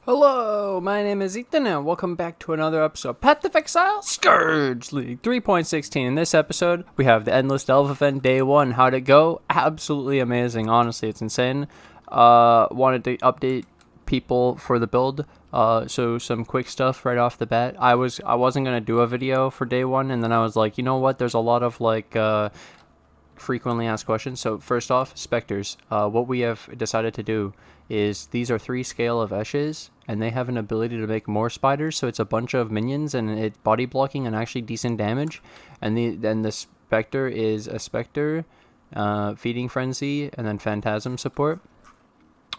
Hello, my name is Ethan and welcome back to another episode of Path of Exile Scourge League 3.16. In this episode, we have the Endless Delve event day 1. How'd it go? Absolutely amazing. Honestly, it's insane. Wanted to update people for the build. So some quick stuff right off the bat. I wasn't gonna do a video for day 1, and then I was like, you know what? There's a lot of frequently asked questions. So first off, Spectres. What we have decided to do is these are 3 scale of Eshes, and they have an ability to make more spiders, so it's a bunch of minions, and it's body blocking and actually decent damage. And then the Spectre is a Spectre, Feeding Frenzy, and then Phantasm support.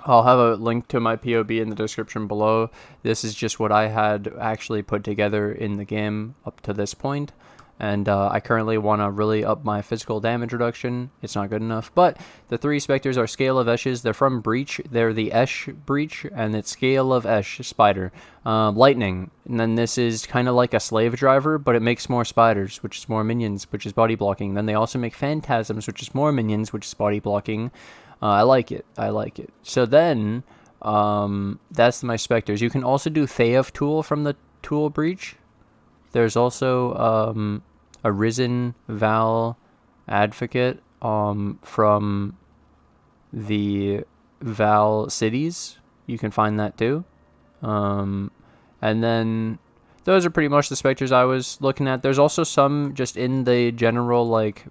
I'll have a link to my POB in the description below. This is just what I had actually put together in the game up to this point. And I currently want to really up my physical damage reduction. It's not good enough. But the 3 Spectres are Scale of Eshes. They're from Breach. They're the Esh Breach, and it's Scale of Esh Spider. Lightning. And then this is kind of like a slave driver, but it makes more spiders, which is more minions, which is body blocking. Then they also make Phantasms, which is more minions, which is body blocking. I like it. I like it. So then, that's my Spectres. You can also do Theof Tool from the Tool Breach. There's also a Risen Val Advocate from the Val cities. You can find that too. And then those are pretty much the Spectres I was looking at. There's also some just in the general like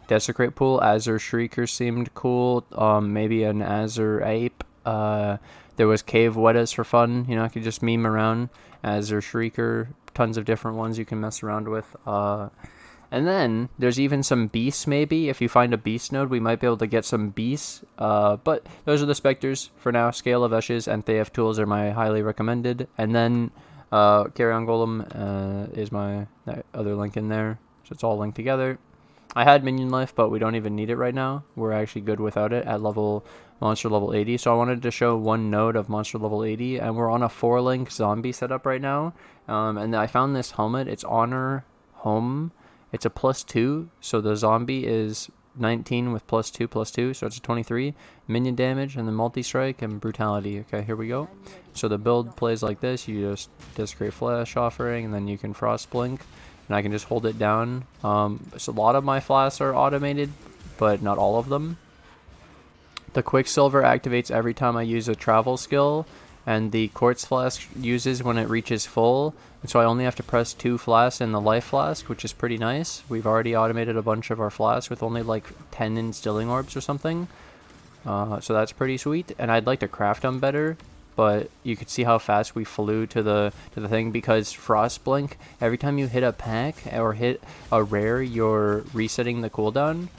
Desecrate pool. Azure Shrieker seemed cool. Maybe an Azure Ape. There was Cave Weddas for fun. You know, I could just meme around. Azure Shrieker. Tons of different ones you can mess around with. And then there's even some beasts maybe. If you find a beast node, we might be able to get some beasts. But those are the Spectres for now. Scale of Eshes and Theof Tools are my highly recommended. And then Carrion Golem is my other link in there. So it's all linked together. I had minion life, but we don't even need it right now. We're actually good without it at monster level 80. So I wanted to show one node of monster level 80, and we're on a 4-link zombie setup right now. And I found this helmet. It's Honor Home. It's a +2, so the zombie is 19 with +2, so it's a 23. Minion damage, and then multi-strike and brutality. Okay, here we go. So the build plays like this. You just Desecrate Flash Offering, and then you can Frost Blink. And I can just hold it down. So a lot of my flasks are automated, but not all of them. The Quicksilver activates every time I use a travel skill, and the Quartz Flask uses when it reaches full. And so I only have to press 2 flasks in the Life Flask, which is pretty nice. We've already automated a bunch of our flasks with only like 10 Instilling Orbs or something. So that's pretty sweet, and I'd like to craft them better. But you could see how fast we flew to the thing, because Frost Blink, every time you hit a pack or hit a rare, you're resetting the cooldown.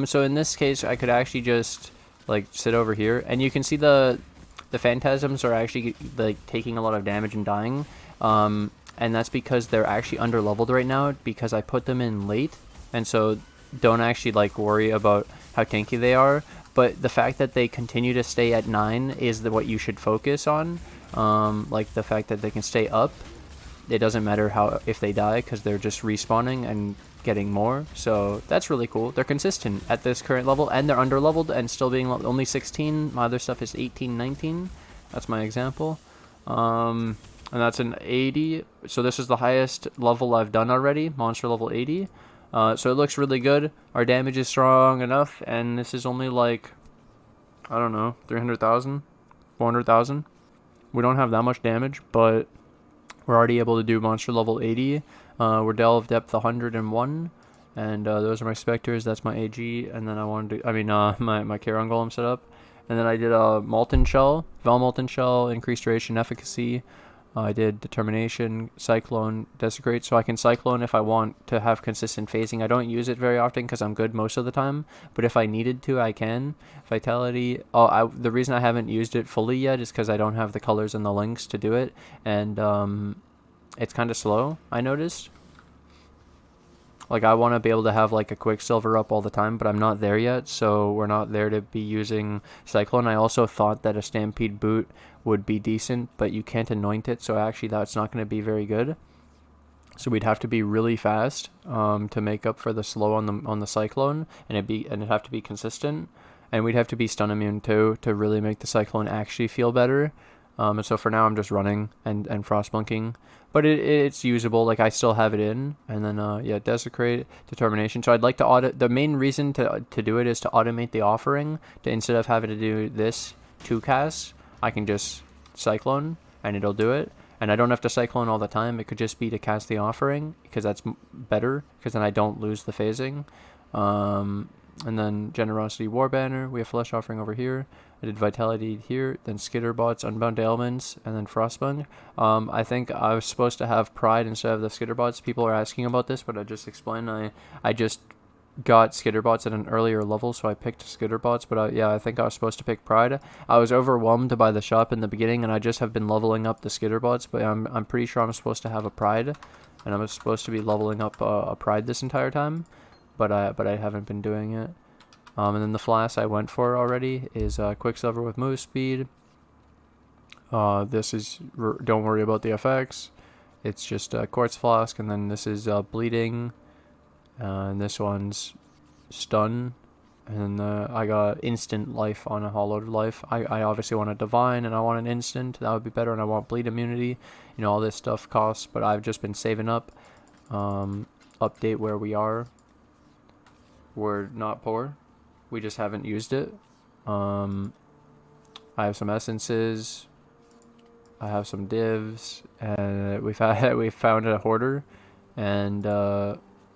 So in this case, I could actually just like sit over here, and you can see the Phantasms are actually like taking a lot of damage and dying. And that's because they're actually under leveled right now, because I put them in late, and so don't actually like worry about how tanky they are. But the fact that they continue to stay at 9 is what you should focus on. Like the fact that they can stay up. It doesn't matter if they die, because they're just respawning and getting more. So that's really cool. They're consistent at this current level, and they're under leveled and still being only 16. My other stuff is 18, 19. That's my example. And that's an 80. So this is the highest level I've done already. Monster level 80. So it looks really good. Our damage is strong enough, and this is only like, I don't know, 300,000, 400,000. We don't have that much damage, but we're already able to do monster level 80. We're delve depth 101, and those are my Spectres. That's my AG, and then I wanted to, my Carrion Golem setup. And then I did a Molten Shell, Val Molten Shell, increased duration efficacy. I did Determination, Cyclone, Desecrate, so I can Cyclone if I want to have consistent phasing. I don't use it very often because I'm good most of the time, but if I needed to, I can. Vitality, the reason I haven't used it fully yet is because I don't have the colors and the links to do it, and it's kind of slow, I noticed. Like, I want to be able to have like a Quicksilver up all the time, but I'm not there yet, so we're not there to be using Cyclone. I also thought that a Stampede boot would be decent, but you can't anoint it, so actually that's not going to be very good. So we'd have to be really fast to make up for the slow on the Cyclone, and it'd have to be consistent. And we'd have to be stun immune too to really make the Cyclone actually feel better. And so for now I'm just running and frost blinking, but it's usable. Like I still have it in. And then yeah, desecrate, determination. So I'd like to audit. The main reason to do it is to automate the offering. To instead of having to do this 2 casts, I can just cyclone and it'll do it. And I don't have to cyclone all the time. It could just be to cast the offering, because that's better, because then I don't lose the phasing. And then generosity war banner. We have flesh offering over here. I did vitality here, then skitterbots, unbound ailments, and then frostbung. I think I was supposed to have pride instead of the skitterbots. People are asking about this, but I just explained. I just got skitterbots at an earlier level, so I picked skitterbots. But yeah, I think I was supposed to pick pride. I was overwhelmed by the shop in the beginning, and I just have been leveling up the skitterbots. But I'm pretty sure I'm supposed to have a pride, and I'm supposed to be leveling up a pride this entire time. But I haven't been doing it. And then the flask I went for already is Quicksilver with move speed. This is, don't worry about the effects. It's just a Quartz Flask, and then this is Bleeding. And this one's Stun. And I got Instant Life on a Hollowed Life. I obviously want a Divine, and I want an Instant. That would be better, and I want Bleed Immunity. You know, all this stuff costs, but I've just been saving up. Update where we are. We're not poor. We just haven't used it. I have some essences. I have some divs, and we found a hoarder, and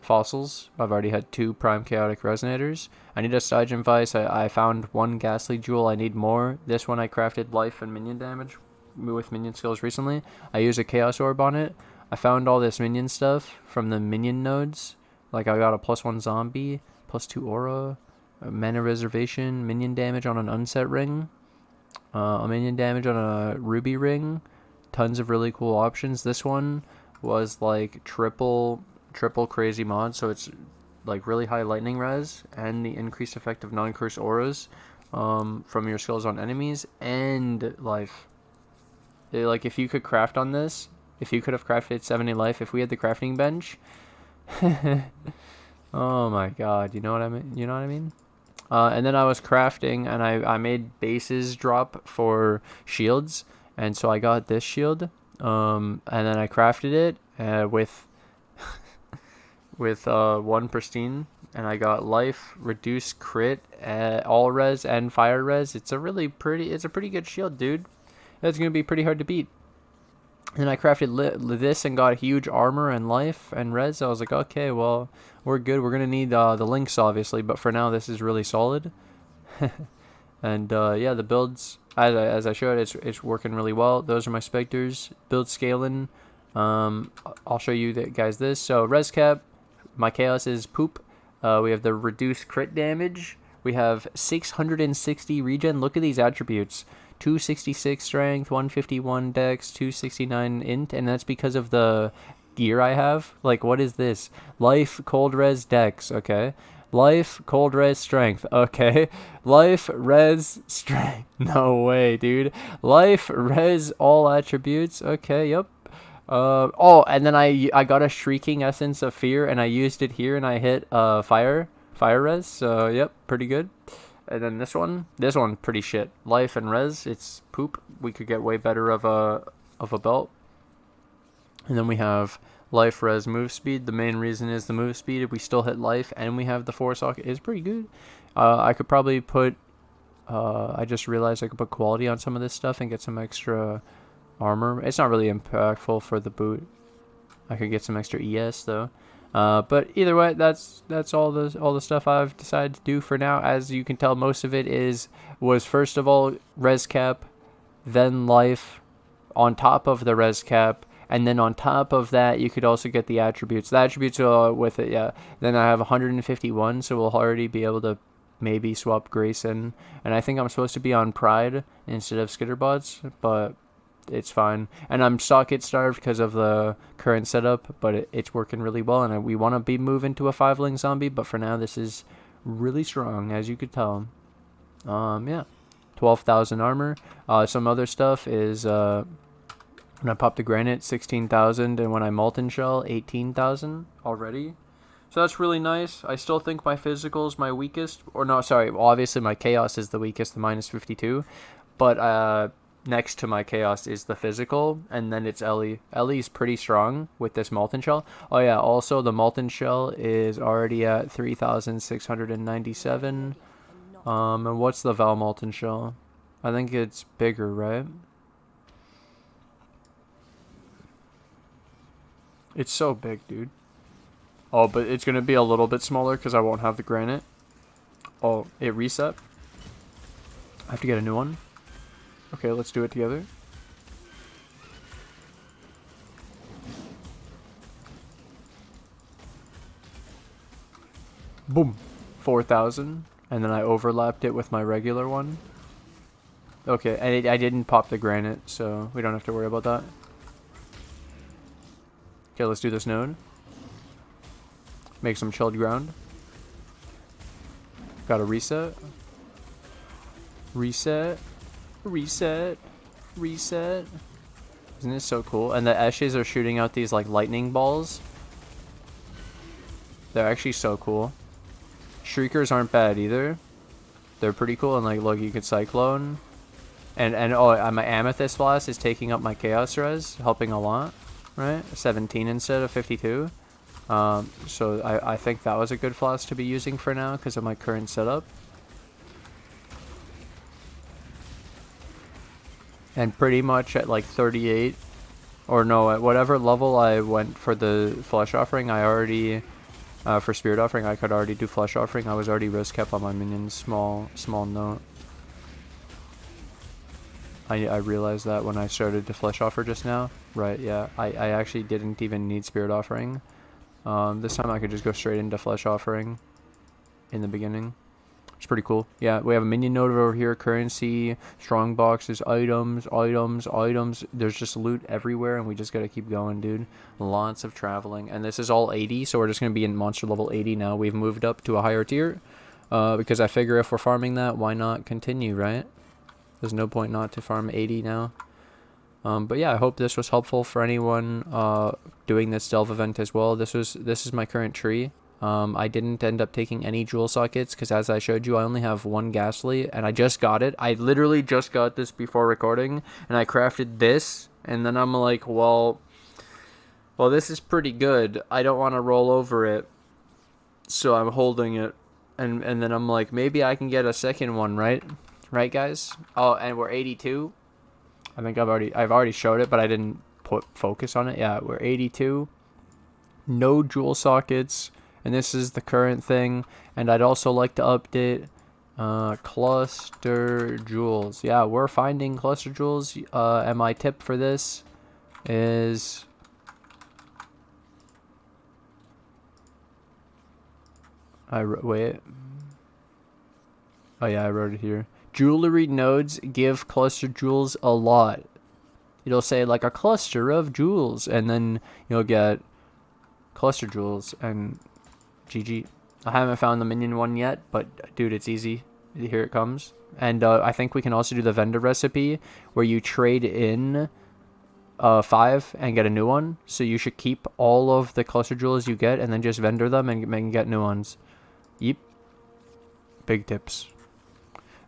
fossils. I've already had 2 prime chaotic resonators. I need a Stygian Vice. I found 1 ghastly jewel. I need more. This one I crafted life and minion damage with minion skills recently. I use a chaos orb on it. I found all this minion stuff from the minion nodes. Like I got a +1 zombie, +2 aura, mana reservation, minion damage on an unset ring, a minion damage on a ruby ring, tons of really cool options. This one was like triple crazy mod, so it's like really high lightning res and the increased effect of non-curse auras from your skills on enemies and life. Like if you could craft on this, if you could have crafted 70 life, if we had the crafting bench, oh my god, you know what I mean? And then I was crafting, and I made bases drop for shields, and so I got this shield, and then I crafted it with 1 pristine, and I got life, reduce crit, all res, and fire res. It's a pretty good shield, dude. It's gonna be pretty hard to beat. And I crafted this and got huge armor and life and res. I was like, okay, well, we're good. We're gonna need the links, obviously, but for now, this is really solid. And yeah, the builds, as I showed, it's working really well. Those are my Spectres. Build scaling. I'll show you guys this. So res cap, my chaos is poop. We have the reduced crit damage. We have 660 regen. Look at these attributes. 266 strength, 151 dex, 269 int, and that's because of the gear I have. Like, what is this? Life, cold res, dex, okay. Life, cold res, strength, okay. Life, res, strength, no way, dude. Life, res, all attributes, okay, yep. Oh, and then I got a Shrieking Essence of Fear, and I used it here, and I hit fire res, so yep, pretty good. And then this one pretty shit. Life and res, it's poop. We could get way better of a belt. And then we have life, res, move speed. The main reason is the move speed. If we still hit life and we have the 4 socket, is pretty good. I could probably put. I just realized I could put quality on some of this stuff and get some extra armor. It's not really impactful for the boot. I could get some extra ES though. But either way, that's all the stuff I've decided to do for now. As you can tell, most of it was first of all res cap, then life, on top of the res cap, and then on top of that you could also get the attributes. The attributes with it, yeah. Then I have 151, so we'll already be able to maybe swap Grayson, and I think I'm supposed to be on Pride instead of Skitterbots, but it's fine. And I'm socket starved because of the current setup, but it's working really well, and we want to be moving to a 5-link zombie, but for now this is really strong, as you could tell. Yeah, 12,000 armor. Some other stuff is when I pop the granite, 16,000, and when I molten shell, 18,000 already. So that's really nice. I still think my physical is my weakest, or no, sorry, well, obviously my chaos is the weakest, the -52, but next to my chaos is the physical, and then it's Ellie. Ellie's pretty strong with this molten shell. Oh yeah, also the molten shell is already at 3,697. And what's the Val molten shell? I think it's bigger, right? It's so big, dude. Oh, but it's gonna be a little bit smaller because I won't have the granite. Oh, it reset. I have to get a new one. Okay, let's do it together. Boom. 4,000. And then I overlapped it with my regular one. Okay, and I didn't pop the granite, so we don't have to worry about that. Okay, let's do this node. Make some chilled ground. Gotta reset. Reset. Reset. Reset. Isn't this so cool? And the ashes are shooting out these like lightning balls. They're actually so cool. Shriekers aren't bad either. They're pretty cool, and like look, you can cyclone. And oh, my amethyst blast is taking up my chaos res, helping a lot, right? 17 instead of 52. So I think that was a good flask to be using for now because of my current setup. And pretty much at like 38, or no, at whatever level I went for the flesh offering, I already, for spirit offering, I could already do flesh offering. I was already risk kept on my minions, small note. I realized that when I started to flesh offer just now. Right, yeah, I actually didn't even need spirit offering. This time I could just go straight into flesh offering in the beginning. It's pretty cool. Yeah, we have a minion node over here, currency, strong boxes, items. There's just loot everywhere, and we just gotta keep going, dude. Lots of traveling. And this is all 80, so we're just gonna be in monster level 80 now. We've moved up to a higher tier, because I figure if we're farming that, why not continue, right? There's no point not to farm 80 now. But yeah, I hope this was helpful for anyone doing this delve event as well. This is my current tree. I didn't end up taking any jewel sockets because, as I showed you, I only have one ghastly, and I just got it. I literally just got this before recording, and I crafted this, and then I'm like, well, this is pretty good. I don't want to roll over it, so I'm holding it, and then I'm like, maybe I can get a second one, right, guys? Oh, and we're 82. I think I've already showed it, but I didn't put focus on it. Yeah, we're 82. No jewel sockets. And this is the current thing. And I'd also like to update cluster jewels. Yeah, we're finding cluster jewels. And my tip for this is wait. Oh yeah, I wrote it here. Jewelry nodes give cluster jewels a lot. It'll say like a cluster of jewels, and then you'll get cluster jewels, and GG. I haven't found the minion one yet, but dude, it's easy. Here it comes. And I think we can also do the vendor recipe where you trade in 5 and get a new one. So you should keep all of the cluster jewels you get and then just vendor them and get new ones. Yep. Big tips.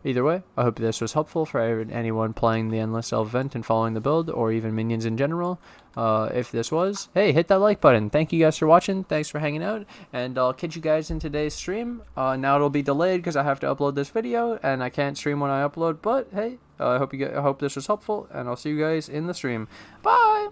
Either way, I hope this was helpful for anyone playing the Endless Delve event and following the build, or even minions in general. If this was, hey, hit that like button. Thank you guys for watching. Thanks for hanging out, and I'll catch you guys in today's stream. Now it'll be delayed because I have to upload this video, and I can't stream when I upload. But hey, I hope this was helpful, and I'll see you guys in the stream. Bye.